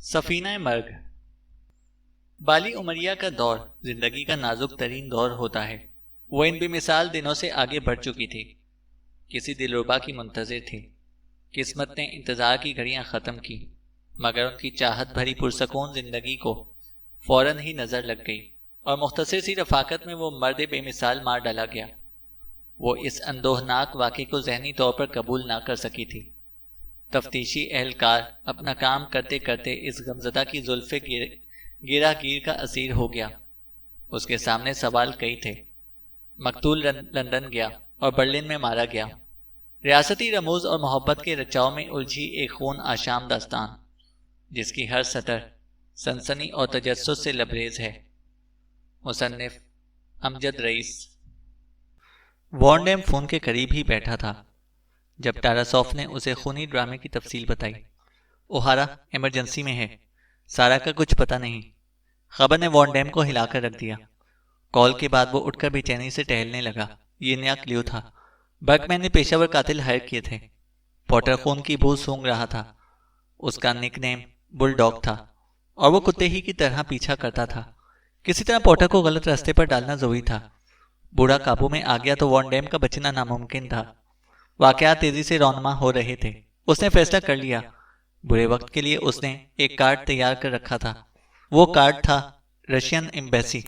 سفینہ مرگ۔ بالی عمریہ کا دور زندگی کا نازک ترین دور ہوتا ہے۔ وہ ان بے مثال دنوں سے آگے بڑھ چکی تھی، کسی دلربا کی منتظر تھی۔ قسمت نے انتظار کی گھڑیاں ختم کی، مگر ان کی چاہت بھری پرسکون زندگی کو فوراً ہی نظر لگ گئی اور مختصر سی رفاقت میں وہ مرد بے مثال مار ڈالا گیا۔ وہ اس اندوہناک واقعے کو ذہنی طور پر قبول نہ کر سکی تھی۔ تفتیشی اہلکار اپنا کام کرتے کرتے اس غمزدہ کی زلف گیرا گیر کا اسیر ہو گیا۔ اس کے سامنے سوال کئی تھے۔ مقتول لندن گیا اور برلن میں مارا گیا۔ ریاستی رموز اور محبت کے رچاؤ میں الجھی ایک خون آشام داستان، جس کی ہر سطر سنسنی اور تجسس سے لبریز ہے۔ مصنف امجد رئیس۔ وارنڈیم فون کے قریب ہی بیٹھا تھا جب ٹاراسوف نے اسے خونی ڈرامے کی تفصیل بتائی۔ اوہارا ایمرجنسی میں ہے، سارا کا کچھ پتہ نہیں۔ خبر نے وارنڈیم کو ہلا کر رکھ دیا۔ کال کے بعد وہ اٹھ کر بے چینی سے ٹہلنے لگا۔ یہ نیا کلیو تھا۔ برکمین نے پیشہ ور قاتل ہائر کیے تھے۔ پوٹر خون کی بو سونگ رہا تھا۔ اس کا نک نیم بل ڈاگ تھا اور وہ کتے ہی کی طرح پیچھا کرتا تھا۔ کسی طرح پوٹر کو غلط راستے پر ڈالنا ضروری تھا۔ بوڑھا قابو میں آ گیا تو وارنڈیم کا بچنا ناممکن تھا۔ واقعات تیزی سے رونما ہو رہے تھے۔ اس نے فیصلہ کر لیا۔ برے وقت کے لیے اس نے ایک کارڈ تیار کر رکھا تھا۔ وہ کارڈ تھا رشین ایمبیسی۔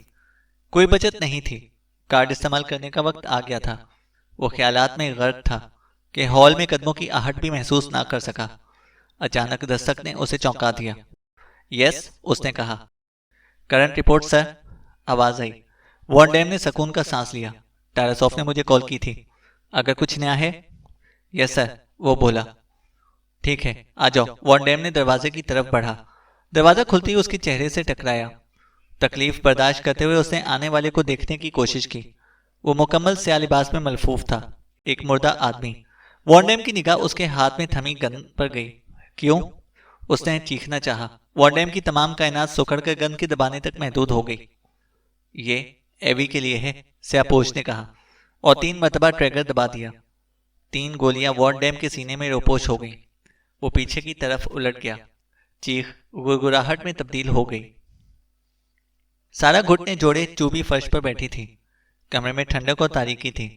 کوئی بچت نہیں تھی۔ کارڈ استعمال کرنے کا وقت آ گیا تھا۔ وہ خیالات میں غرق تھا کہ ہال میں قدموں کی آہٹ بھی محسوس نہ کر سکا۔ اچانک دستک نے اسے چونکا دیا۔ یس، اس نے کہا۔ کرنٹ رپورٹ سر، آواز آئی۔ وارنڈیم نے سکون کا سانس لیا۔ ٹاراسوف نے مجھے کال کی تھی۔ اگر کچھ نیا ہے؟ یس سر، وہ بولا۔ ٹھیک ہے، آ جاؤ۔ وارنڈیم نے دروازے کی طرف بڑھا۔ دروازہ کھلتے ہی اس کے چہرے سے ٹکرایا۔ تکلیف برداشت کرتے ہوئے اس نے آنے والے کو دیکھنے کی کوشش کی۔ وہ مکمل سیاہ لباس میں ملفوف تھا، ایک مردہ آدمی۔ وارنڈیم کی نگاہ اس کے ہاتھ میں تھمی گن پر گئی۔ کیوں؟ اس نے چیخنا چاہا۔ وارنڈیم کی تمام کائنات سکڑ کر گن کے دبانے تک محدود ہو گئی۔ یہ ایوی کے لیے ہے، سیاپوش نے کہا اور 3 مرتبہ ٹریگر دبا دیا۔ 3 گولیاں وارنڈیم کے سینے میں روپوش ہو گئیں۔ وہ پیچھے کی طرف الٹ گیا۔ چیخ گڑگڑاہٹ میں تبدیل ہو گئی۔ سارا گھٹنے جوڑے چوبی فرش پر بیٹھی تھی۔ کمرے میں ٹھنڈک اور تاریکی تھی۔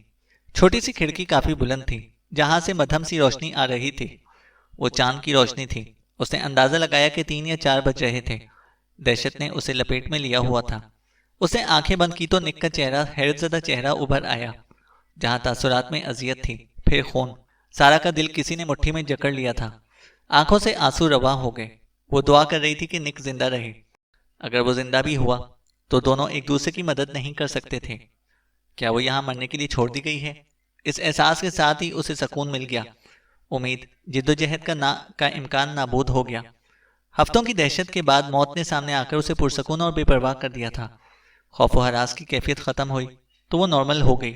چھوٹی سی کھڑکی کافی بلند تھی جہاں سے مدھم سی روشنی آ رہی تھی۔ وہ چاند کی روشنی تھی۔ اس نے اندازہ لگایا کہ 3 یا 4 بج رہے تھے۔ دہشت نے اسے لپیٹ میں لیا ہوا تھا۔ اس نے آنکھیں بند کی تو نک کا چہرہ، حیرت زدہ چہرہ ابھر آیا، جہاں تاثرات میں اذیت تھی، پھر خون۔ سارا کا دل کسی نے مٹھی میں جکڑ لیا تھا۔ آنکھوں سے آنسو رواں ہو گئے۔ وہ دعا کر رہی تھی کہ نک زندہ رہے۔ اگر وہ زندہ بھی ہوا تو دونوں ایک دوسرے کی مدد نہیں کر سکتے تھے۔ کیا وہ یہاں مرنے کے لیے چھوڑ دی گئی ہے؟ اس احساس کے ساتھ ہی اسے سکون مل گیا۔ امید، جدوجہد کا امکان نابود ہو گیا۔ ہفتوں کی دہشت کے بعد موت نے سامنے آ کر اسے پرسکون اور بے پرواہ کر دیا تھا۔ خوف و ہراس کی کیفیت ختم ہوئی تو وہ نارمل ہو گئی۔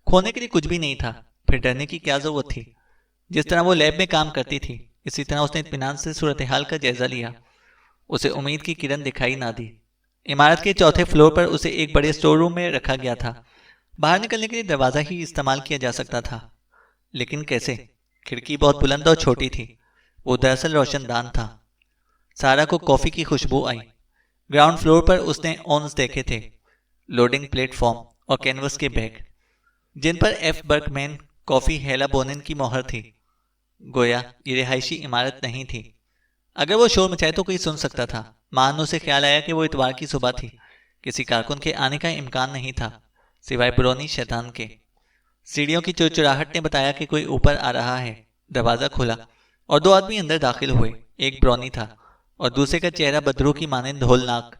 کھونے کے لیے کچھ بھی نہیں تھا، پھر ڈرنے کی کیا ضرورت تھی؟ جس طرح وہ لیب میں کام کرتی تھی اسی طرح اس نے اطمینان سے صورتحال کا جائزہ لیا۔ اسے امید کی کرن دکھائی نہ دی۔ عمارت کے 4تھے فلور پر اسے ایک بڑے اسٹور روم میں رکھا گیا تھا۔ باہر نکلنے کے لیے دروازہ ہی استعمال کیا جا سکتا تھا، لیکن کیسے؟ کھڑکی بہت بلند اور چھوٹی تھی۔ وہ دراصل روشن دان تھا۔ سارا کو کافی کی خوشبو آئی۔ گراؤنڈ فلور پر اس نے اونز دیکھے تھے، لوڈنگ پلیٹ فارم اور کینوس کے بیگ، جن پر ایف برکمین کافی ہیلا بونن کی مہر تھی۔ گویا یہ رہائشی عمارت نہیں تھی۔ اگر وہ شور مچائے تو کوئی سن سکتا تھا۔ مانو سے خیال آیا کہ وہ اتوار کی صبح تھی۔ کسی کارکن کے آنے کا امکان نہیں تھا سوائے برونی شیطان کے۔ سیڑھیوں کی چرچراہٹ نے بتایا کہ کوئی اوپر آ رہا ہے۔ دروازہ کھلا اور 2 آدمی اندر داخل ہوئے۔ ایک برونی تھا اور دوسرے کا چہرہ بدرو کی مانند ہولناک۔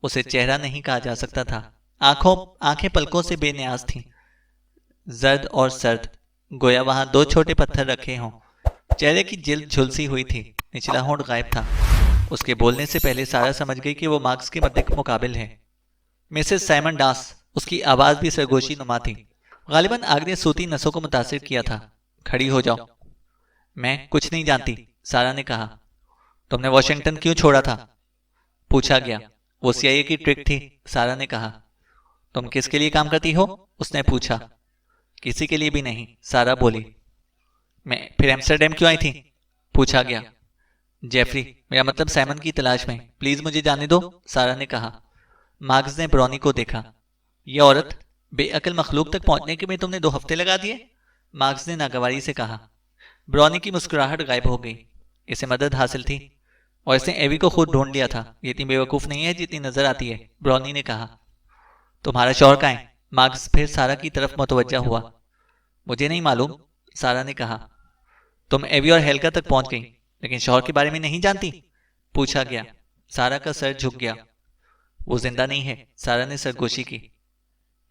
اسے چہرہ نہیں کہا جا سکتا تھا۔ آنکھیں پلکوں سے بے نیاز تھیں، زرد اور سرد، گویا وہاں 2 چھوٹے پتھر رکھے ہوں۔ چہرے کی جلد جھلسی ہوئی تھی، نچلا ہونٹ غائب تھا۔ اس کے بولنے سے پہلے سارا سمجھ گئی کہ وہ مارکس کے مدک مقابل ہے۔ مسز سائمن ڈاس، اس کی آواز بھی سرگوشی نما تھی۔ غالباً آگ نے صوتی نسوں کو متاثر کیا تھا۔ کھڑی ہو جاؤ۔ میں کچھ نہیں جانتی، سارا نے کہا۔ تم نے واشنگٹن کیوں چھوڑا تھا؟ پوچھا گیا۔ وہ CIA کی ٹرک تھی، سارا نے کہا۔ تم کس کے لیے کام کرتی ہو؟ اس نے پوچھا۔ کسی کے لیے بھی نہیں، سارا بولی۔ میں پھر ایمسٹرڈیم کیوں آئی تھی؟ پوچھا گیا۔ جیفری، میرا مطلب سائمن کی تلاش میں، پلیز مجھے جانے دو، سارا نے کہا۔ مارکس نے برونی کو دیکھا۔ یہ عورت، بے عقل مخلوق تک پہنچنے کے میں تم نے 2 ہفتے لگا دیے، مارکس نے ناگواری سے کہا۔ برونی کی مسکراہٹ غائب ہو گئی۔ اسے مدد حاصل تھی اور اس نے ایوی کو خود ڈھونڈ لیا تھا۔ یہ اتنی بے وقوف نہیں ہے جتنی نظر آتی ہے، برونی نے کہا۔ تمہارا شوہر کہاں ہے؟ مارکس پھر سارا کی طرف متوجہ ہوا۔ مجھے نہیں معلوم، سارا نے کہا۔ تم ایوی اور ہیلکا تک پہنچ گئی لیکن شوہر کے بارے میں نہیں جانتی، پوچھا گیا۔ سارا کا سر جھک گیا۔ وہ زندہ نہیں ہے، سارا نے سرگوشی کی۔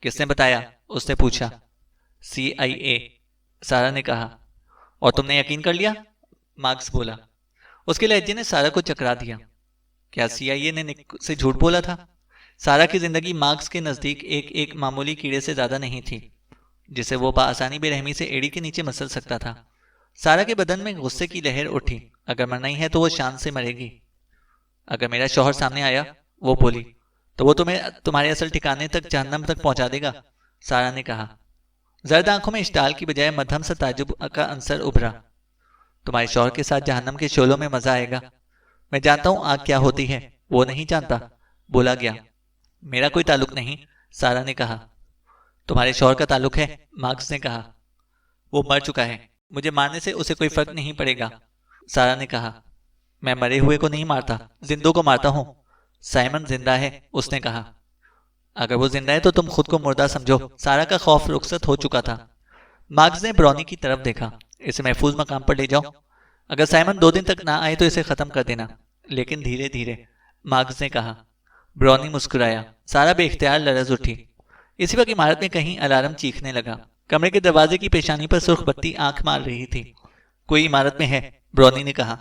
کس نے بتایا؟ اس نے پوچھا۔ CIA، سارا نے کہا۔ اور تم نے یقین کر لیا؟ مارکس بولا۔ اس کے لہجے نے سارا کو چکرا دیا۔ کیا CIA نے نک سے جھوٹ بولا تھا؟ سارا کی زندگی مارکس کے نزدیک ایک معمولی کیڑے سے زیادہ نہیں تھی جسے وہ بآسانی بے رحمی سے ایڑی کے نیچے مسل سکتا تھا۔ سارا کے بدن میں غصے کی لہر اٹھی۔ اگر مرنا ہی ہے تو وہ شان سے مرے گی۔ اگر میرا شوہر سامنے آیا، وہ بولی، تو وہ تمہیں تمہارے اصل ٹھکانے تک، جہنم تک پہنچا دے گا، سارا نے کہا۔ زرد آنکھوں میں اشتعال کی بجائے مدھم سا تعجب کا عنصر ابھرا۔ تمہارے شوہر کے ساتھ جہنم کے شعلوں میں مزہ آئے گا۔ میں جانتا ہوں آگ کیا ہوتی ہے، وہ نہیں جانتا، بولا گیا۔ میرا کوئی تعلق نہیں، سارا نے کہا۔ تمہارے شوہر کا تعلق ہے، مارکس نے کہا۔ وہ مر چکا ہے، مجھے مارنے سے اسے کوئی فرق نہیں پڑے گا، سارا نے کہا۔ میں مرے ہوئے کو نہیں مارتا، زندوں کو مارتا ہوں۔ سائمن زندہ ہے، اس نے کہا۔ اگر وہ زندہ ہے تو تم خود کو مردہ سمجھو، سارا کا خوف رخصت ہو چکا تھا۔ مارکس نے برونی کی طرف دیکھا۔ اسے محفوظ مقام پر لے جاؤ۔ اگر سائمن 2 دن تک نہ آئے تو اسے ختم کر دینا، لیکن دھیرے دھیرے، مارکس نے کہا۔ برونی مسکرایا۔ سارا بے اختیار لرز اٹھی۔ اسی وقت عمارت میں کہیں الارم چیخنے لگا۔ کمرے کے دروازے کی پیشانی پر سرخ بتی آنکھ مار رہی تھی۔ کوئی عمارت میں ہے، برونی نے کہا۔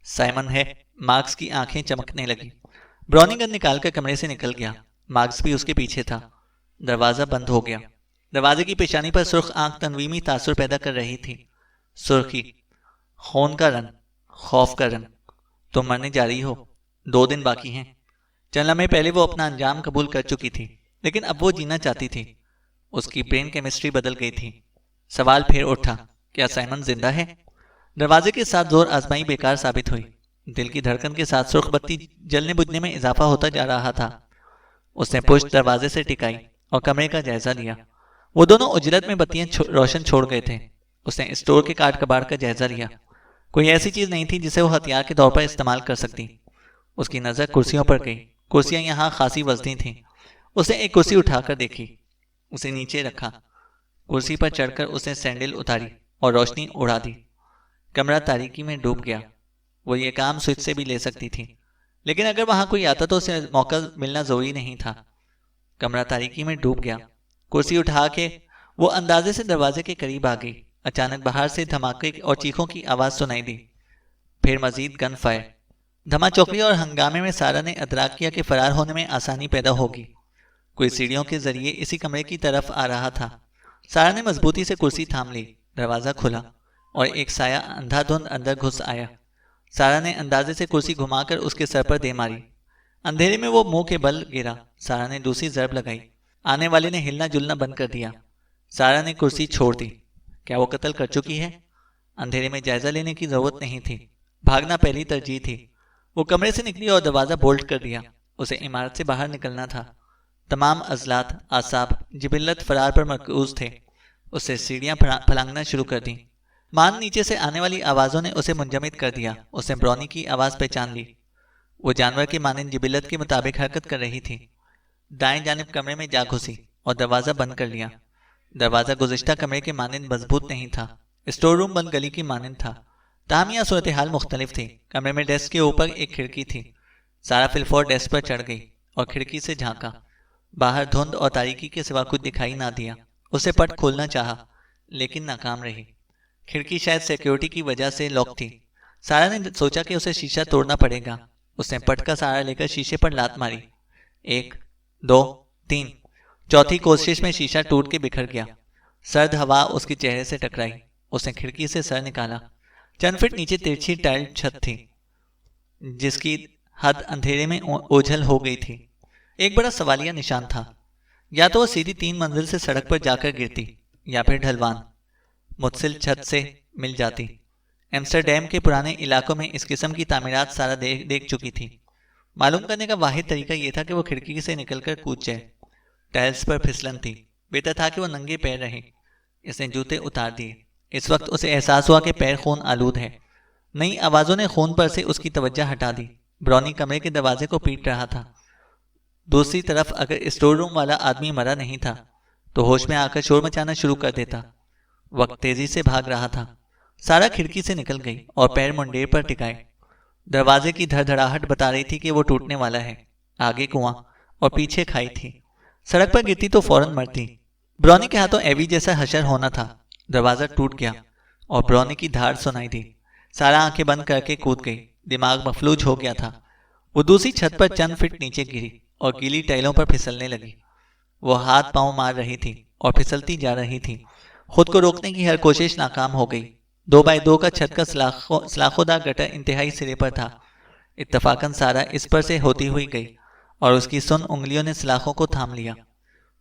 سائمن ہے، مارکس کی آنکھیں چمکنے لگی۔ برونی گن نکال کر کمرے سے نکل گیا۔ مارکس بھی اس کے پیچھے تھا۔ دروازہ بند ہو گیا۔ دروازے کی پیشانی پر سرخ آنکھ تنویمی تاثر پیدا کر رہی تھی۔ سرخی، خون کا رنگ، خوف کا رنگ۔ تم مرنے جا رہی ہو، 2 دن باقی ہیں۔ چند لمحے پہلے وہ اپنا انجام قبول کر چکی تھی، لیکن اب وہ جینا چاہتی تھی۔ اس کی برین کیمسٹری بدل گئی تھی۔ سوال پھر اٹھا، کیا سائمن زندہ ہے؟ دروازے کے ساتھ زور آزمائی بیکار ثابت ہوئی۔ دل کی دھڑکن کے ساتھ سرخ بتی جلنے بجھنے میں اضافہ ہوتا جا رہا تھا۔ اس نے پشت دروازے سے ٹکائی اور کمرے کا جائزہ لیا۔ وہ دونوں اجرت میں بتیاں روشن چھوڑ گئے تھے۔ اس نے اسٹور کے کاٹ کباڑ کا جائزہ لیا۔ کوئی ایسی چیز نہیں تھی جسے وہ ہتھیار کے طور پر استعمال کر سکتی۔ اس کی نظر کرسیوں پر گئی۔ کرسیاں یہاں خاصی وزنی تھیں۔ اس نے ایک کرسی اٹھا کر دیکھی، اسے نیچے رکھا۔ کرسی پر چڑھ کر اس نے سینڈل اتاری اور روشنی اڑا دی۔ کمرہ تاریکی میں ڈوب گیا۔ وہ یہ کام سوئچ سے بھی لے سکتی تھی، لیکن اگر وہاں کوئی آتا تو اسے موقع ملنا ضروری نہیں تھا۔ کمرہ تاریکی میں ڈوب گیا۔ کرسی اٹھا کے وہ اندازے سے دروازے کے قریب آ گئی۔ اچانک باہر سے دھماکے اور چیخوں کی آواز سنائی دی۔ پھر مزید گن فائر۔ دھما چوکری اور ہنگامے میں سارا نے ادراک کیا کہ فرار ہونے میں آسانی پیدا ہوگی۔ کوئی سیڑھیوں کے ذریعے اسی کمرے کی طرف آ رہا تھا۔ سارا نے مضبوطی سے کرسی تھام لی۔ دروازہ کھلا اور ایک سایہ اندھا دھند اندر گھس آیا۔ سارا نے اندازے سے کرسی گھما کر اس کے سر پر دے ماری۔ اندھیرے میں وہ منہ کے بل گرا۔ سارا نے دوسری ضرب لگائی۔ آنے والے نے ہلنا جلنا بند کر دیا۔ سارا نے کرسی چھوڑ دی۔ کیا وہ قتل کر چکی ہے؟ اندھیرے میں جائزہ لینے کی ضرورت نہیں تھی۔ بھاگنا پہلی ترجیح تھی۔ وہ کمرے سے نکلی اور دروازہ بولٹ کر دیا۔ اسے عمارت سے باہر نکلنا تھا۔ تمام عضلات، اعصاب، جبلت فرار پر مرکوز تھے۔ اسے سیڑھیاں پھلانگنا شروع کر دیں۔ مان نیچے سے آنے والی آوازوں نے اسے منجمد کر دیا۔ اس نے برونی کی آواز پہچان لی۔ وہ جانور کے مانند جبلت کے مطابق حرکت کر رہی تھی۔ دائیں جانب کمرے میں جا گھسی اور دروازہ بند کر لیا۔ دروازہ گزشتہ کمرے کے مانند مضبوط نہیں تھا۔ اسٹور روم بند گلی کی مانند تھا، تاہم یہاں صورتحال مختلف تھی۔ کمرے میں ڈیسک کے اوپر ایک کھڑکی تھی۔ سارا فلفور ڈیسک پر چڑھ گئی اور کھڑکی سے جھانکا۔ باہر دھند اور تاریکی کے سوا کچھ دکھائی نہ دیا۔ اسے پٹ کھولنا چاہا لیکن ناکام رہی۔ کھڑکی شاید سیکیورٹی کی وجہ سے لاک تھی۔ سارا نے سوچا کہ اسے شیشہ توڑنا پڑے گا۔ اس نے پٹ کا سہارا لے کر شیشے پر لات ماری۔ 1 2 3، چوتھی کوشش میں شیشہ ٹوٹ کے بکھر گیا۔ سرد ہوا اس کے چہرے سے ٹکرائی۔ اس نے کھڑکی سے سر نکالا۔ چند فٹ نیچے ترچھی ٹائل چھت تھی جس کی حد اندھیرے میں اوجھل ہو گئی تھی۔ ایک بڑا سوالیہ نشان تھا، یا تو وہ سیدھی 3 منزل سے سڑک پر جا کر گرتی یا پھر ڈھلوان متصل چھت سے مل جاتی۔ ایمسٹرڈیم کے پرانے علاقوں میں اس قسم کی تعمیرات سارا دیکھ چکی تھی۔ معلوم کرنے کا واحد طریقہ یہ تھا کہ وہ کھڑکی سے نکل کر کود جائے۔ ٹائلز پر پھسلن تھی، بہتر تھا کہ وہ ننگے پیر رہے۔ اس نے جوتے اتار دیے۔ اس وقت اسے احساس ہوا کہ پیر خون آلود ہے۔ نئی آوازوں نے خون پر سے اس کی توجہ ہٹا دی۔ برونی کمرے کے دروازے کو پیٹ رہا تھا۔ دوسری طرف اگر اسٹور روم والا آدمی مرا نہیں تھا تو ہوش میں آ کر شور مچانا شروع کر دیتا۔ وقت تیزی سے بھاگ رہا تھا۔ سارا کھڑکی سے نکل گئی اور پیر منڈیر پر ٹکائے۔ دروازے کی دھڑ دھڑاہٹ بتا رہی تھی کہ وہ ٹوٹنے والا ہے۔ آگے کنواں اور پیچھے کھائی تھی۔ سڑک پر گرتی تو فوراً مرتی۔ برونی کے ہاتھوں ایوی جیسا حشر ہونا تھا۔ دروازہ ٹوٹ گیا اور برونی کی دھاڑ سنائی دی۔ سارا آنکھیں بند کر کے کود گئی۔ دماغ مفلوج ہو گیا تھا۔ وہ دوسری چھت پر چند فٹ نیچے گری اور گیلی ٹائلوں پر پھسلنے لگی۔ وہ ہاتھ پاؤں مار رہی تھی اور پھسلتی جا رہی تھی۔ خود کو روکنے کی ہر کوشش ناکام ہو گئی۔ 2x2 کا چھت کا سلاخوں دار گٹر انتہائی سرے پر تھا۔ اتفاقاً سارا اس پر سے ہوتی ہوئی گئی اور اس کی سن انگلیوں نے سلاخوں کو تھام لیا۔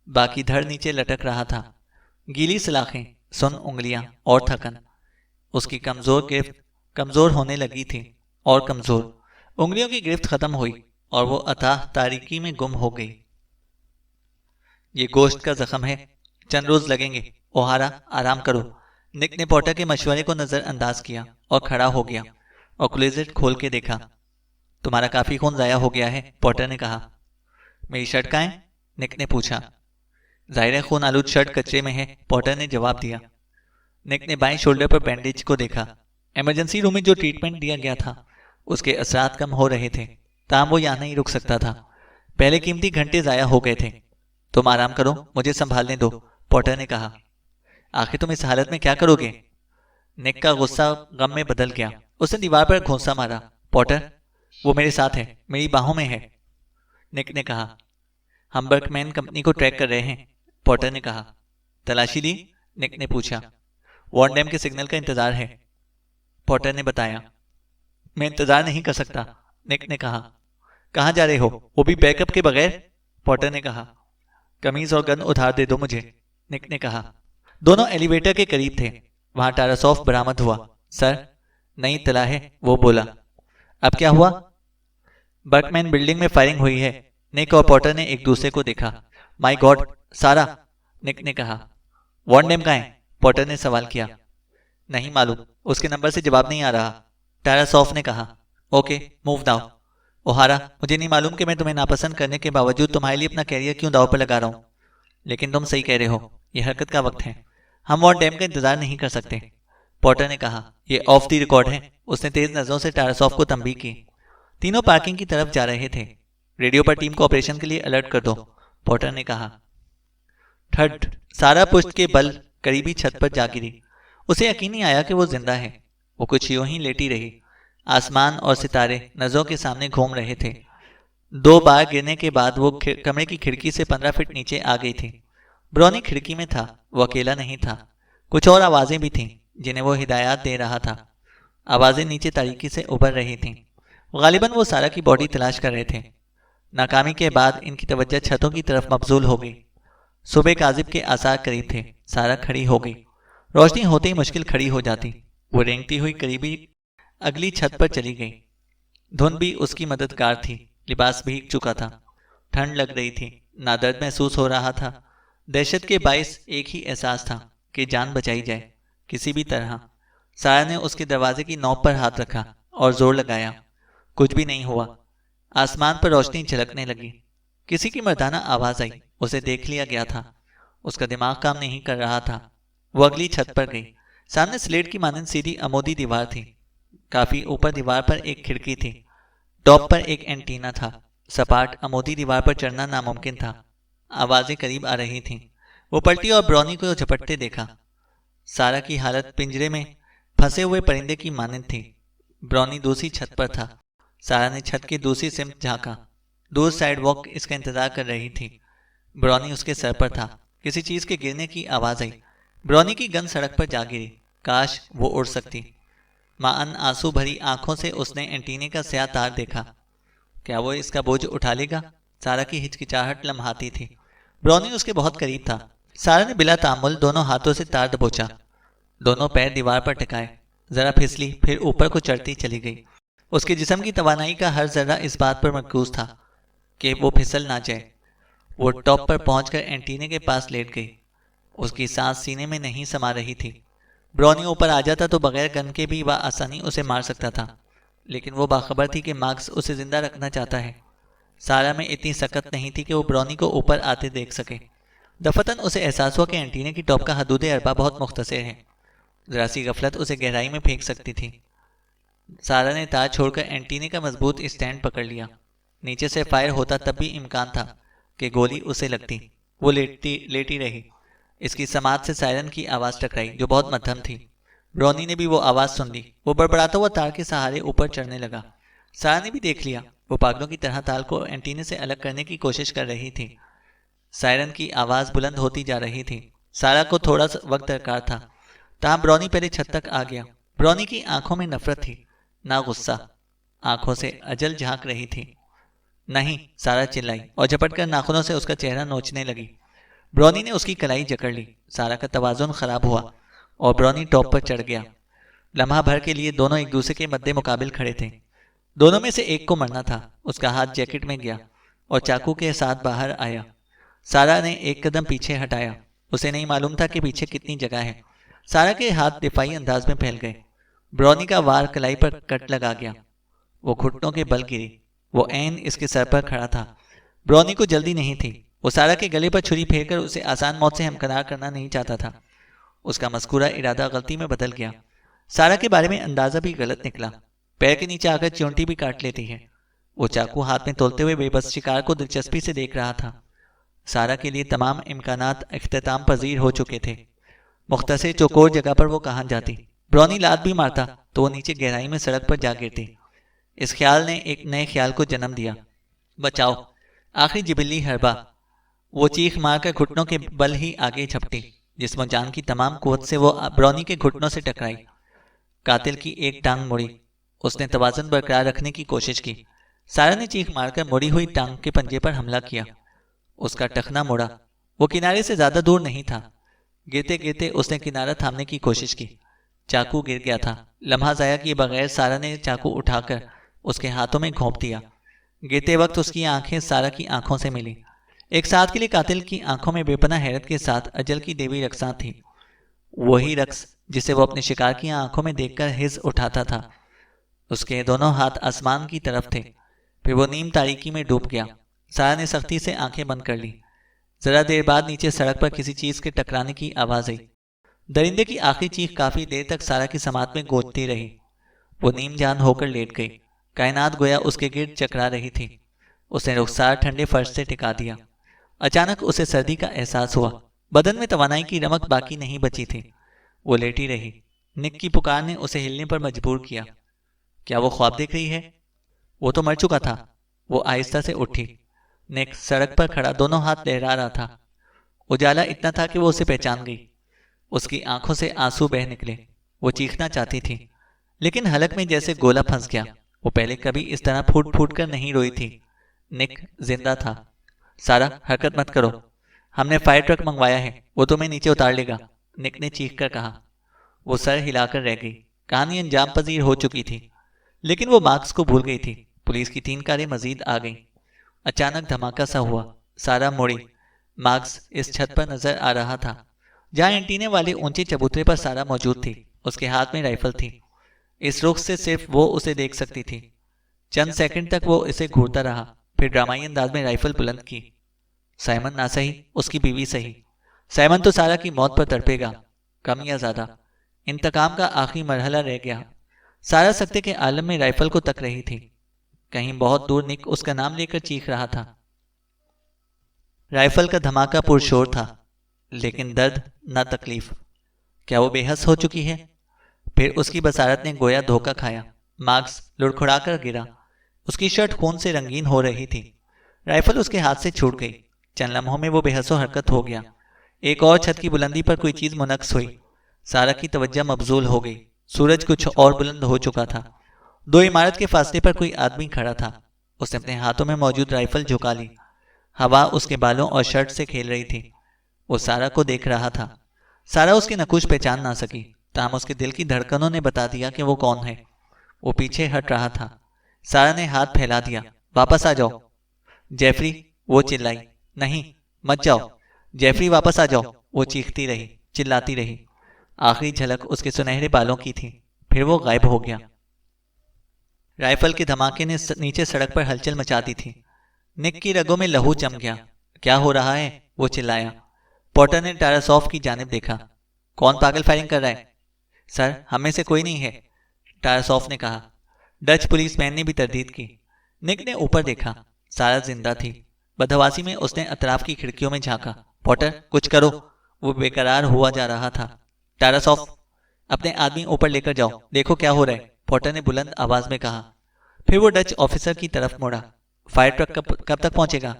باقی دھڑ نیچے لٹک رہا تھا۔ گیلی سلاخیں، سن انگلیاں اور تھکن۔ اس کی کمزور ہونے لگی تھی اور کمزور۔ انگلیوں کی گرفت ختم ہوئی اور وہ اتاہ تاریکی میں گم ہو گئی۔ یہ گوشت کا زخم ہے، چند روز لگیں گے۔ اوہارا، آرام کرو۔ نک نے پورٹر کے مشورے کو نظر انداز کیا اور کھڑا ہو گیا اور کلیزٹ کھول کے دیکھا۔ تمہارا کافی خون ضائع ہو گیا ہے، پورٹر نے کہا۔ میری شرٹ کہاں ہے؟ نک نے پوچھا۔ ظاہر ہے خون آلود شرٹ کچرے میں ہے، پورٹر نے جواب دیا۔ نک نے بائیں شولڈر پر بینڈیج کو دیکھا۔ ایمرجنسی روم میں جو ٹریٹمنٹ دیا گیا تھا اس کے اثرات کم ہو رہے تھے، تاہم وہ یہاں نہیں رک سکتا تھا۔ پہلے قیمتی گھنٹے ضائع ہو گئے تھے۔ تم آرام کرو، مجھے سنبھالنے دو، پورٹر نے کہا۔ آخر تم اس حالت میں کیا کرو گے؟ نک کا غصہ غم میں بدل گیا۔ اس نے دیوار پر گھونسا مارا۔ پورٹر، وہ میرے ساتھ ہے، میری باہوں میں ہے، نک نے کہا۔ ہم برکمین کمپنی کو ٹریک کر رہے ہیں، پورٹر نے کہا۔ تلاشی لی؟ نک نے پوچھا۔ وارن ڈیم کے سگنل کا انتظار ہے، پورٹر نے بتایا۔ میں انتظار نہیں کر سکتا، نک نے کہا۔ کہاں جا رہے ہو، وہ بھی بیک اپ کے بغیر؟ پورٹر نے کہا۔ قمیض اور گن ادھار دے دو مجھے، نک نے کہا۔ دونوں ایلیویٹر کے قریب تھے۔ وہاں ٹاراسوف برآمد ہوا۔ سر، نئی اطلاع ہے، وہ بولا۔ اب کیا ہوا؟ برکمین بلڈنگ میں فائرنگ ہوئی ہے۔ نک اور پورٹر نے ایک دوسرے کو دیکھا۔ مائی گاڈ، سارا، نک نے کہا۔ وارن ڈیم کہاں ہے؟ پورٹر نے سوال کیا۔ نہیں معلوم، اس کے نمبر سے جواب نہیں آ رہا، ٹاراسوف نے کہا۔ Okay, move now. اوہارا، مجھے نہیں معلوم کہ میں تمہیں ناپسند کرنے کے باوجود تمہارے لیے اپنا کیریئر کیوں داؤ پر لگا رہا ہوں، لیکن تم صحیح کہہ رہے ہو، یہ حرکت کا وقت ہے۔ ہم وارن ڈیم کا انتظار نہیں کر سکتے، پورٹر نے کہا۔ یہ آف دی ریکارڈ ہے، اس نے تیز نظروں سے ٹاراسوف کو تنبیہ کی۔ تینوں پارکنگ کی طرف جا رہے تھے۔ ریڈیو پر ٹیم کو آپریشن کے لیے الرٹ کر دو، پورٹر نے کہا۔ ٹھڈ، سارا پشت کے بل قریبی چھت پر جا گری۔ اسے یقین نہیں آیا کہ وہ زندہ ہے۔ وہ کچھ یوں ہی لیٹی رہی۔ آسمان اور ستارے نظروں کے سامنے گھوم رہے تھے۔ 2 بار گرنے کے بعد وہ کمرے کی کھڑکی سے 15 فٹ نیچے آ گئی تھی۔ برونی کھڑکی میں تھا، وہ اکیلا نہیں تھا۔ کچھ اور آوازیں بھی تھیں جنہیں وہ ہدایات دے رہا تھا۔ آوازیں نیچے تاریکی سے ابھر رہی تھیں۔ غالباً وہ سارا کی باڈی تلاش کر رہے تھے۔ ناکامی کے بعد ان کی توجہ چھتوں کی طرف مبذول ہو گئی۔ صبح کاذب کے آثار قریب تھے۔ سارا کھڑی ہو گئی۔ روشنی ہوتے ہی مشکل کھڑی ہو جاتی۔ وہ رینگتی ہوئی قریبی اگلی چھت پر چلی گئی۔ دھند بھی اس کی مددگار تھی۔ لباس بھیگ چکا تھا۔ ٹھنڈ لگ رہی تھی۔ نادرد محسوس ہو رہا تھا۔ دہشت کے باعث ایک ہی احساس تھا کہ جان بچائی جائے کسی بھی طرح۔ سارا نے اس کے دروازے کی نوک پر ہاتھ رکھا اور زور لگایا۔ کچھ بھی نہیں ہوا۔ آسمان پر روشنی جھلکنے لگی۔ کسی کی مردانہ آواز آئی۔ اسے دیکھ لیا گیا تھا۔ اس کا دماغ کام نہیں کر رہا تھا۔ وہ اگلی چھت پر گئی۔ سامنے سلیٹ کی مانند سیدھی عمودی دیوار تھی۔ کافی اوپر دیوار پر ایک کھڑکی تھی۔ ٹاپ پر ایک اینٹینا تھا۔ سپاٹ عمودی دیوار پر چڑھنا ناممکن تھا۔ آوازیں قریب آ رہی تھیں۔ وہ پلٹی اور برونی کو جھپٹتے دیکھا۔ سارا کی حالت پنجرے میں پھنسے ہوئے پرندے کی مانند تھی۔ برونی دوسری چھت پر تھا۔ سارا نے چھت کی دوسری سمت جھانکا۔ دور سائیڈ واک اس کا انتظار کر رہی تھی۔ برونی اس کے سر پر تھا۔ کسی چیز کے گرنے کی آواز آئی۔ برونی کی گن سڑک پر جا گری۔ کاش وہ اڑ سکتی۔ ماں آنسو بھری آنکھوں سے اس نے اینٹینے کا سیاہ تار دیکھا۔ کیا وہ اس کا بوجھ اٹھا لے گا؟ سارا کی ہچکچاہٹ لمحاتی تھی۔ برونی اس کے بہت قریب تھا۔ سارا نے بلا تعامل دونوں ہاتھوں سے تار دبوچا۔ دونوں پیر دیوار پر ٹکائے۔ ذرا پھسلی پھر اوپر کو چڑھتی چلی گئی۔ اس کے جسم کی توانائی کا ہر ذرہ اس بات پر مرکوز تھا کہ وہ پھسل نہ جائے۔ وہ ٹاپ پر پہنچ کر اینٹینے کے پاس لیٹ گئی۔ اس کی سانس سینے میں نہیں سما رہی تھی۔ برونی اوپر آ جاتا تو بغیر گن کے بھی بآسانی اسے مار سکتا تھا، لیکن وہ باخبر تھی کہ مارکس اسے زندہ رکھنا چاہتا ہے۔ سارا میں اتنی سکت نہیں تھی کہ وہ برونی کو اوپر آتے دیکھ سکے۔ دفتن اسے احساس ہوا کہ اینٹینے کی ٹاپ کا حدود اربا بہت مختصر ہے۔ ذرا سی غفلت اسے گہرائی میں پھینک سکتی تھی۔ سارا نے تار چھوڑ کر اینٹینے کا مضبوط اسٹینڈ پکڑ لیا۔ نیچے سے فائر ہوتا تب بھی امکان تھا کہ گولی اسے لگتی۔ وہ لیٹی رہی۔ اس کی سماعت سے سائرن کی آواز ٹکرائی جو بہت مدھم تھی۔ برونی نے بھی وہ آواز سن لی۔ وہ بڑبڑاتا ہوا تار کے سہارے اوپر چڑھنے لگا۔ سارا نے بھی دیکھ لیا۔ وہ پاگلوں کی طرح تار کو اینٹینے سے الگ کرنے کی کوشش کر رہی تھی۔ سائرن کی آواز بلند ہوتی جا رہی تھی۔ سارا کو تھوڑا سا وقت درکار تھا، تاہم برونی پہلے چھت تک آ گیا۔ برونی کی آنکھوں میں نفرت تھی، نہ غصہ۔ آنکھوں سے اجل جھانک رہی تھی۔ نہیں، سارا چلائی اور جھپٹ کر ناخنوں سے اس کا چہرہ نوچنے لگی۔ برونی نے اس کی کلائی جکڑ لی۔ سارا کا توازن خراب ہوا اور برونی ٹاپ پر چڑھ گیا۔ لمحہ بھر کے لیے دونوں ایک دوسرے کے مد مقابل کھڑے تھے۔ دونوں میں سے ایک کو مرنا تھا۔ اس کا ہاتھ جیکٹ میں گیا اور چاقو کے ساتھ باہر آیا۔ سارا نے ایک قدم پیچھے ہٹایا۔ اسے نہیں معلوم تھا کہ پیچھے کتنی جگہ ہے۔ سارا کے ہاتھ دفاعی انداز میں پھیل گئے۔ برونی کا وار کلائی پر کٹ لگا گیا۔ وہ گھٹنوں کے بل گری۔ وہ عین اس کے سر پر کھڑا تھا۔ برونی کو جلدی نہیں تھی۔ وہ سارا کے گلے پر چھری پھیر کر اسے آسان موت سے ہمکنار کرنا نہیں چاہتا تھا۔ اس کا مذکورہ ارادہ غلطی میں بدل گیا۔ سارا کے بارے میں اندازہ بھی غلط نکلا۔ پیر کے نیچے آ کر چونٹی بھی کاٹ لیتی ہے۔ وہ چاقو ہاتھ میں تولتے ہوئے بے بس شکار کو دلچسپی سے دیکھ رہا تھا۔ سارا کے لیے تمام امکانات اختتام پذیر ہو چکے تھے۔ مختصر چوکور جگہ پر وہ کہاں جاتی؟ برونی لات بھی مارتا تو وہ نیچے گہرائی میں سڑک پر جا گرتی۔ اس خیال نے ایک نئے خیال کو جنم دیا۔ بچاؤ! آخری جبلی حربہ! وہ چیخ مار کر گھٹنوں کے بل ہی آگے جھپٹی۔ جسم و جان کی تمام قوت سے وہ برونی کے گھٹنوں سے ٹکرائی۔ قاتل کی ایک ٹانگ مڑی۔ اس نے توازن برقرار رکھنے کی کوشش کی۔ سارا نے چیخ مار کر مڑی ہوئی ٹانگ کے پنجے پر حملہ کیا۔ اس کا ٹخنا مڑا۔ وہ کنارے سے زیادہ دور نہیں تھا۔ گرتے گرتے اس نے کنارہ تھامنے کی کوشش کی۔ چاقو گر گیا تھا۔ لمحہ ضائع کیے بغیر سارا نے چاقو اٹھا کر اس کے ہاتھوں میں گھونپ دیا۔ گرتے وقت اس کی آنکھیں سارا کی آنکھوں سے ملی۔ ایک ساتھ کے لیے قاتل کی آنکھوں میں بے پناہ حیرت کے ساتھ اجل کی دیوی رقصاں تھی۔ وہی رقص جسے وہ اپنے شکار کی آنکھوں میں دیکھ کر حز اٹھاتا تھا۔ اس کے دونوں ہاتھ آسمان کی طرف تھے۔ پھر وہ نیم تاریکی میں ڈوب گیا۔ سارا نے سختی سے آنکھیں بند کر لی۔ ذرا دیر بعد نیچے سڑک پر کسی چیز کے ٹکرانے کی آواز آئی۔ درندے کی آخری چیخ کافی دیر تک سارا کی سماعت میں گونجتی رہی۔ وہ نیم جان ہو کر لیٹ گئی۔ کائنات گویا اس کے گرد چکرا رہی تھی۔ اس نے رخسار ٹھنڈے فرش سے ٹکا دیا۔ اچانک اسے سردی کا احساس ہوا۔ بدن میں توانائی کی رمق باقی نہیں بچی تھی۔ وہ لیٹی رہی۔ نک کی پکار نے اسے ہلنے پر مجبور کیا۔ کیا وہ خواب دیکھ رہی ہے؟ وہ تو مر چکا تھا۔ وہ آہستہ سے اٹھی۔ نک سڑک پر کھڑا دونوں ہاتھ لہرا رہا تھا۔ اجالا اتنا تھا کہ وہ اسے پہچان گئی۔ اس کی آنکھوں سے آنسو بہہ نکلے۔ وہ چیخنا چاہتی تھی، لیکن حلق میں جیسے گولا پھنس گیا۔ وہ پہلے کبھی اس طرح پھوٹ پھوٹ کر نہیں روئی تھی۔ نک زندہ تھا۔ سارا، حرکت مت کرو، ہم نے فائر ٹرک منگوایا ہے، وہ تمہیں نیچے اتار لے گا، نک نے چیخ کر کہا۔ وہ سر ہلا کر رہ گئی۔ کہانی انجام پذیر ہو چکی تھی، لیکن وہ مارکس کو بھول گئی تھی۔ پولیس کی 3 کاریں مزید آ گئیں۔ اچانک دھماکہ سا ہوا۔ سارا مڑی۔ مارکس اس چھت پر نظر آ رہا تھا جہاں اینٹینے والے اونچے چبوترے پر سارا موجود تھی۔ اس کے ہاتھ میں رائفل تھی۔ اس رخ سے صرف وہ اسے دیکھ سکتی تھی۔ چند سیکنڈ تک وہ اسے گھورتا رہا، پھر ڈرامائی انداز میں رائفل بلند کی۔ سائمن نہ سہی، اس کی بیوی سہی۔ سائمن تو سارا کی موت پر تڑپے گا، کم یا زیادہ۔ انتقام کا آخری مرحلہ رہ گیا۔ سارا سکتے کے عالم میں رائفل کو تک رہی تھی۔ کہیں بہت دور نک اس کا نام لے کر چیخ رہا تھا۔ رائفل کا دھماکہ پرشور تھا، لیکن درد نہ تکلیف۔ کیا وہ بے حس ہو چکی ہے؟ پھر اس کی بصارت نے گویا دھوکہ کھایا۔ مارکس لڑکھڑا کر گرا۔ اس کی شرٹ خون سے رنگین ہو رہی تھی۔ رائفل اس کے ہاتھ سے چھوٹ گئی۔ چند لمحوں میں وہ بے حس و حرکت ہو گیا۔ ایک اور چھت کی بلندی پر کوئی چیز منعکس ہوئی۔ سارا کی توجہ مبذول ہو گئی۔ سورج کچھ اور بلند ہو چکا تھا۔ 2 عمارت کے فاصلے پر کوئی آدمی کھڑا تھا۔ اس نے اپنے ہاتھوں میں موجود رائفل جھکا لی۔ ہوا اس کے بالوں اور شرٹ سے کھیل رہی تھی۔ وہ سارا کو دیکھ رہا تھا۔ سارا اس کے نقوش پہچان نہ سکی، تاہم اس کے دل کی دھڑکنوں نے بتا دیا کہ وہ کون ہے۔ وہ پیچھے ہٹ رہا تھا۔ سارا نے ہاتھ پھیلا دیا۔ واپس آ جاؤ جیفری، وہ چلائی۔ نہیں، مت جاؤ جیفری، واپس آ جاؤ، وہ چیختی رہی، چلاتی رہی۔ آخری جھلک اس کے سنہرے بالوں کی تھی، پھر وہ غائب ہو گیا۔ رائفل کے دھماکے نے نیچے سڑک پر ہلچل مچا دی تھی۔ نک کی رگوں میں لہو جم گیا۔ کیا ہو رہا ہے؟ وہ چلایا۔ پورٹر نے ٹاراسوف کی جانب دیکھا۔ کون پاگل فائرنگ کر رہا ہے؟ سر، ہم میں سے کوئی نہیں ہے، ٹاراسوف نے کہا۔ ڈچ پولیس مین نے بھی تردید کی۔ نک نے اوپر دیکھا۔ سارا زندہ تھی۔ بدحواسی میں اس نے اطراف کی کھڑکیوں میں جھانکا۔ پورٹر، کچھ کرو، وہ بے قرار ہوا جا رہا تھا۔ ٹاراسوف، اپنے آدمی اوپر لے کر جاؤ، دیکھو کیا ہو رہا ہے، پورٹر نے بلند آواز میں کہا۔ پھر وہ ڈچ آفیسر کی طرف مڑا۔ فائر ٹرک کب تک پہنچے گا؟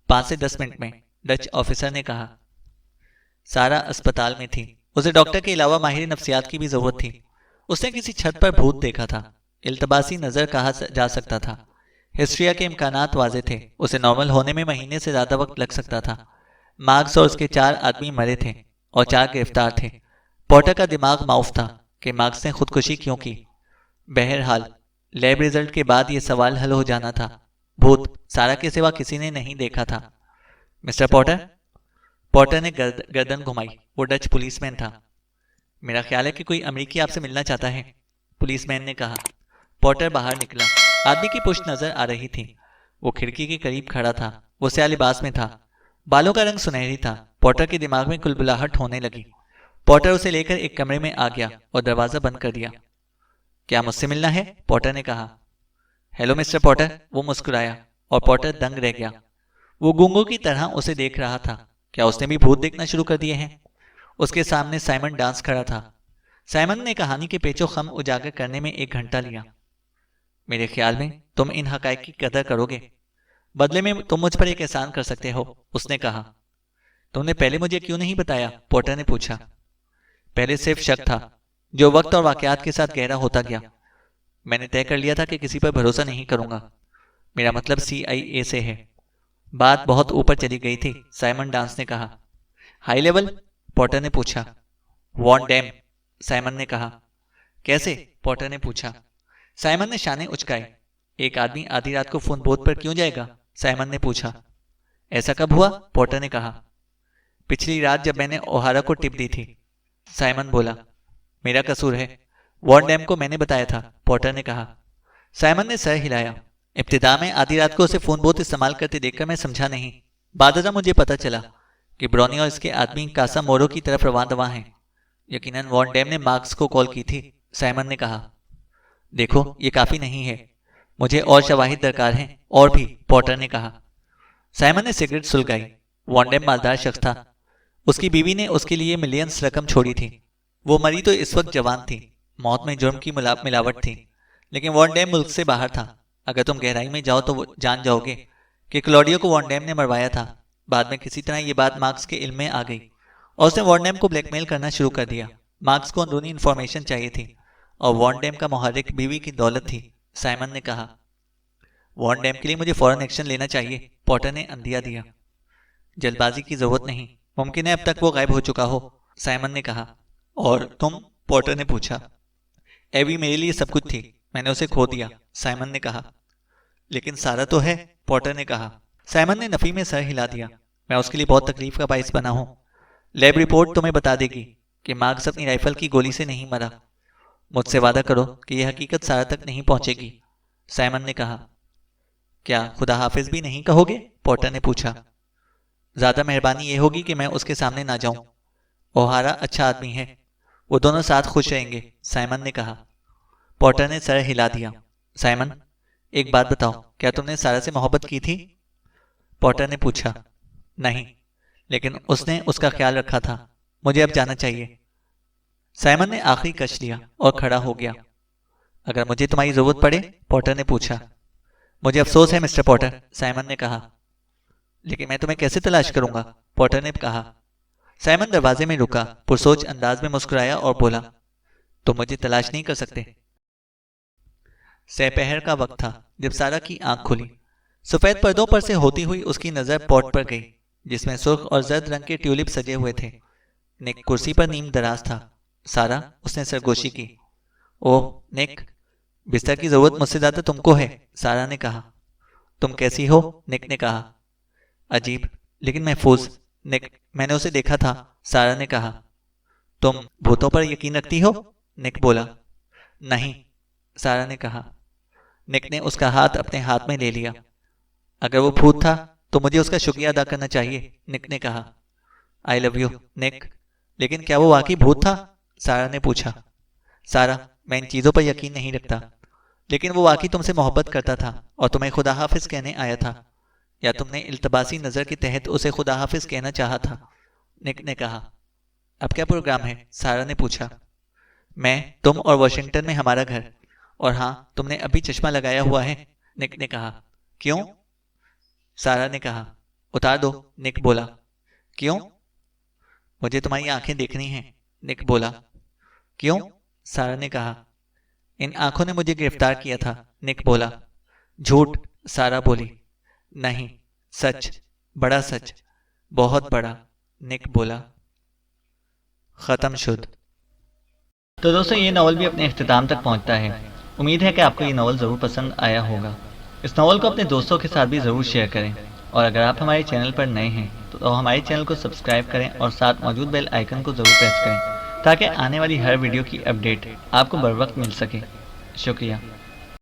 5 سے 10 منٹ میں، ڈچ آفیسر نے کہا۔ سارا اسپتال میں تھی۔ اسے ڈاکٹر کے علاوہ ماہر نفسیات کی بھی ضرورت تھی۔ اس نے کسی چھت پر بھوت دیکھا تھا، التباسی نظر کہا جا سکتا تھا۔ ہسٹریا کے امکانات واضح تھے، اسے نارمل ہونے میں مہینے سے زیادہ وقت لگ سکتا تھا۔ مارکس اور اس کے 4 آدمی مرے تھے اور 4 گرفتار تھے۔ پورٹر کا دماغ معاف تھا کہ مارکس نے خودکشی کیوں کی۔ بہرحال لیب ریزلٹ کے بعد یہ سوال حل ہو جانا تھا۔ بھوت سارا کے سوا کسی نے نہیں دیکھا تھا۔ Mister porter? پورٹر نے گردن گھمائی۔ وہ ڈچ پولیس مین تھا۔ میرا خیال ہے کہ کوئی امریکی آپ سے ملنا چاہتا ہے، پولیس مین نے کہا۔ پورٹر باہر نکلا۔ آدمی کی پشت نظر آ رہی تھی۔ وہ کھڑکی کے قریب کھڑا تھا۔ وہ سیاہ لباس میں تھا، بالوں کا رنگ سنہری تھا۔ پورٹر کے دماغ میں کلبلاہٹ ہونے لگی۔ پورٹر اسے لے کر ایک کمرے میں آ گیا اور دروازہ بند کر دیا۔ کیا مجھ سے ملنا ہے؟ پورٹر نے کہا۔ ہیلو مسٹر پورٹر، وہ مسکرایا اور پورٹر دنگ رہ گیا۔ وہ گونگوں کی طرح اسے دیکھ رہا تھا۔ کیا اس نے بھی بھوت دیکھنا شروع کر دیے ہیں؟ اس کے سامنے سائمن ڈانس کھڑا تھا۔ سائمن نے کہانی کے پیچ و خم اجاگر کرنے میں 1 گھنٹہ لیا۔ میرے خیال میں تم ان حقائق کی قدر کرو گے، بدلے میں تم مجھ پر ایک احسان کر سکتے ہو، اس نے کہا۔ تم نے پہلے مجھے کیوں نہیں بتایا؟ پورٹر نے پوچھا۔ پہلے صرف شک تھا، جو وقت اور واقعات کے ساتھ گہرا ہوتا گیا۔ میں نے طے کر لیا تھا کہ کسی پر بھروسہ نہیں کروں گا۔ میرا مطلب CIA سے ہے۔ بات بہت اوپر چلی گئی تھی، سائمن ڈانس نے کہا۔ High level? پورٹر نے پوچھا۔ وان ڈیم، سائمن نے کہا۔ کیسے؟ پورٹر نے پوچھا۔ سائمن نے شانے اچکائے۔ ایک آدمی آدھی رات کو فون بوتھ پر کیوں جائے گا؟ سائمن نے پوچھا۔ ایسا کب ہوا؟ پورٹر نے کہا۔ پچھلی رات جب میں نے اوہارا کو ٹپ دی تھی، سائمن بولا۔ میرا قصور ہے، وان ڈیم کو میں نے بتایا تھا، پورٹر نے کہا۔ سائمن نے سر ہلایا۔ ابتدا میں آدھی رات کو اسے فون بوتھ استعمال کرتے دیکھ کر میں سمجھا نہیں۔ بعد ازاں مجھے پتا چلا کہ برونی اور اس کے آدمی کاسا مورو کی طرف رواں دواں ہیں۔ یقیناً وان ڈیم نے مارکس کو کال کی تھی، سائمن نے کہا۔ دیکھو یہ کافی نہیں ہے، مجھے اور شواہد درکار ہیں، اور بھی، پورٹر نے کہا۔ سائمن نے سگریٹ سلگائی۔ وان ڈیم مالدار شخص تھا۔ اس کی بیوی نے اس کے لیے ملینز رقم چھوڑی تھی۔ وہ مری تو اس وقت جوان تھی۔ موت میں جرم کی ملاوٹ تھی، لیکن وان ڈیم ملک سے باہر تھا۔ اگر تم گہرائی میں جاؤ تو جان جاؤ گے کہ کلوڈیو کو وان ڈیم نے مروایا تھا۔ بعد میں کسی طرح یہ بات مارکس کے علم میں آ گئی اور اس نے وان ڈیم کو بلیک میل کرنا شروع کر دیا۔ مارکس کو اندرونی انفارمیشن چاہیے تھی اور وان ڈیم کا محرک بیوی کی دولت تھی، سائمن نے کہا۔ وان ڈیم کے لیے مجھے فوراً ایکشن لینا چاہیے، پورٹر نے اندیا دیا۔ جلد بازی کی ضرورت نہیں، ممکن ہے اب تک وہ غائب ہو چکا ہو، سائمن نے کہا۔ اور تم؟ پورٹر نے پوچھا۔ ایوی میرے لیے سب کچھ تھی، میں نے اسے کھو دیا، سائمن نے کہا۔ لیکن سارا تو ہے، پورٹر نے کہا۔ سائمن نے نفی میں سر ہلا دیا۔ میں اس کے لیے بہت تکلیف کا باعث بنا ہوں۔ لیب رپورٹ تمہیں بتا دے گی کہ مارکس اپنی رائفل کی گولی سے نہیں مرا۔ مجھ سے وعدہ کرو کہ یہ حقیقت سارا تک نہیں پہنچے گی، سائمن نے کہا۔ کیا خدا حافظ بھی نہیں کہو گے؟ پورٹر نے پوچھا۔ زیادہ مہربانی یہ ہوگی کہ میں اس کے سامنے نہ جاؤں۔ اوہارا اچھا آدمی ہے، وہ دونوں ساتھ خوش رہیں گے، سائمن نے کہا۔ پورٹر نے سر ہلا دیا۔ سائمن، ایک بات بتاؤ، کیا تم نے سارا سے محبت کی تھی؟ پورٹر نے پوچھا۔ نہیں، لیکن اس نے اس کا خیال رکھا تھا۔ مجھے اب جانا چاہیے۔ سائمن نے آخری کش لیا اور کھڑا ہو گیا۔ اگر مجھے تمہاری ضرورت پڑے؟ پورٹر نے پوچھا۔ مجھے افسوس ہے مسٹر پورٹر، سائمن نے کہا۔ لیکن میں تمہیں کیسے تلاش کروں گا؟ پورٹر نے کہا۔ سائمن دروازے میں رکا، پرسوچ انداز میں مسکرایا اور بولا، تم مجھے تلاش نہیں کر سکتے۔ سپہر کا وقت تھا جب سارا کی آنکھ کھلی۔ سفید پردوں پر سے ہوتی ہوئی اس کی نظر پورٹ پر گئی، جس میں سرخ اور زرد رنگ کے ٹیولپ سجے ہوئے تھے۔ نک کرسی پر نیم دراز تھا۔ سارا، اس نے سرگوشی کی۔ اوہ نک، بستر کی ضرورت مجھ سے زیادہ تم کو ہے، سارا نے کہا۔ تم کیسی ہو؟ نک نے کہا۔ عجیب لیکن محفوظ، نک، میں نے اسے دیکھا تھا، سارا نے کہا۔ تم بھوتوں پر یقین رکھتی ہو؟ نک بولا۔ نہیں، سارا نے کہا۔ نک نے اس کا ہاتھ اپنے ہاتھ میں لے لیا۔ اگر وہ بھوت تھا تو مجھے اس کا شکریہ ادا کرنا چاہیے، نک نے کہا۔ آئی لو یو نک، لیکن کیا وہ واقعی بھوت تھا؟ سارا نے پوچھا۔ سارا، میں ان چیزوں پر یقین نہیں رکھتا، لیکن وہ واقعی تم سے محبت کرتا تھا اور تمہیں خدا حافظ کہنے آیا تھا، یا تم نے التباسی نظر کے تحت اسے خدا حافظ کہنا چاہا تھا، نک نے کہا۔ اب کیا پروگرام ہے؟ سارا نے پوچھا۔ میں، تم اور واشنگٹن میں ہمارا گھر، اور ہاں تم نے ابھی چشمہ لگایا ہوا ہے، نک نے کہا۔ کیوں؟ سارا نے کہا۔ اتار دو، نک بولا۔ کیوں؟ مجھے تمہاری آنکھیں دیکھنی ہیں، نک بولا۔ کیوں؟ سارا نے کہا۔ ان آنکھوں نے مجھے گرفتار کیا تھا، نک بولا۔ جھوٹ، سارا بولی۔ نہیں، سچ، بڑا سچ، بہت بڑا، نک بولا۔ ختم شد۔ تو دوستو یہ ناول بھی اپنے اختتام تک پہنچتا ہے۔ امید ہے کہ آپ کو یہ ناول ضرور پسند آیا ہوگا۔ اس ناول کو اپنے دوستوں کے ساتھ بھی ضرور شیئر کریں، اور اگر آپ ہمارے چینل پر نئے ہیں تو ہمارے چینل کو سبسکرائب کریں اور ساتھ موجود بیل آئیکن کو ضرور پریس کریں تاکہ آنے والی ہر ویڈیو کی اپڈیٹ آپ کو بر وقت مل سکے۔ شکریہ۔